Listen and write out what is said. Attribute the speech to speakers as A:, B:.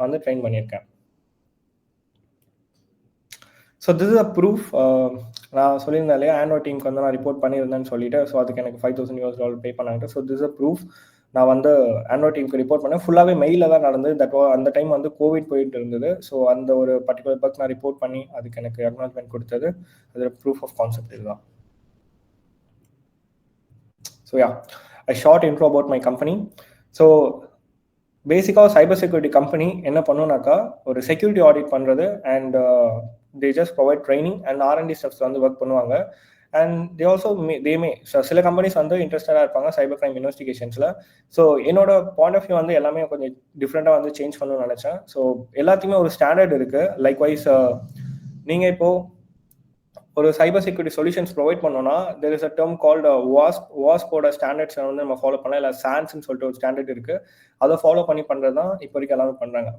A: வந்து ட்ரெயின் பண்ணியிருக்கேன். So this is a proof. நான் சொல்லியிருந்தேன் இல்லையா, ஆண்ட்ராய்ட் டீமுக்கு வந்து நான் ரிப்போர்ட் பண்ணியிருந்தேன்னு சொல்லிட்டு, ஸோ அதுக்கு எனக்கு $5,000 பே பண்ணாங்க. So this is a proof. நான் வந்து ஆண்ட்ராய்ட் டீமுக்கு ரிப்போர்ட் பண்ணேன். ஃபுல்லாகவே மெயிலில் தான் நடந்தது. அந்த டைம் வந்து கோவிட் போயிட்டு இருந்தது. ஸோ அந்த ஒரு பர்டிகுலர் பர்க் நான் ரிப்போர்ட் பண்ணி அதுக்கு எனக்கு அக்னாலஜ்மெண்ட் கொடுத்தது. அது ப்ரூஃப் ஆஃப் கான்செப்ட் இதுதான். So yeah, a short intro about my company. So பேசிக்காக சைபர் செக்யூரிட்டி கம்பெனி என்ன பண்ணுனாக்கா, ஒரு செக்யூரிட்டி ஆடிட் பண்ணுறது and they just provide training and R&D steps வந்து ஒர்க் பண்ணுவாங்க. அண்ட் தே ஆல்சோ சில கம்பெனிஸ் வந்து இன்ட்ரெஸ்டடாக இருப்பாங்க சைபர் கிரைம் இன்வெஸ்டிகேஷன்ஸில். ஸோ என்னோட பாயிண்ட் ஆஃப் வியூ வந்து எல்லாமே கொஞ்சம் டிஃப்ரெண்ட்டாக வந்து சேஞ்ச் பண்ணணும்னு நினச்சேன். ஸோ எல்லாத்தையுமே ஒரு ஸ்டாண்டர்ட் இருக்குது. லைக்வைஸ் நீங்கள் இப்போது ஒரு சைபர் செக்யூரிட்டி சொல்யூஷன்ஸ் ப்ரொவைட் பண்ணோம்னா there is a term called வாஸ்போட ஸ்டாண்டர்ட்ஸை வந்து நம்ம ஃபாலோ பண்ணலாம். இல்லை சான்ஸ்ன்னு சொல்லிட்டு ஒரு ஸ்டாண்டர்ட் இருக்குது. அதை ஃபாலோ பண்ணி பண்ணுறது தான் இப்போ வரைக்கும் எல்லாமே பண்ணுறாங்க.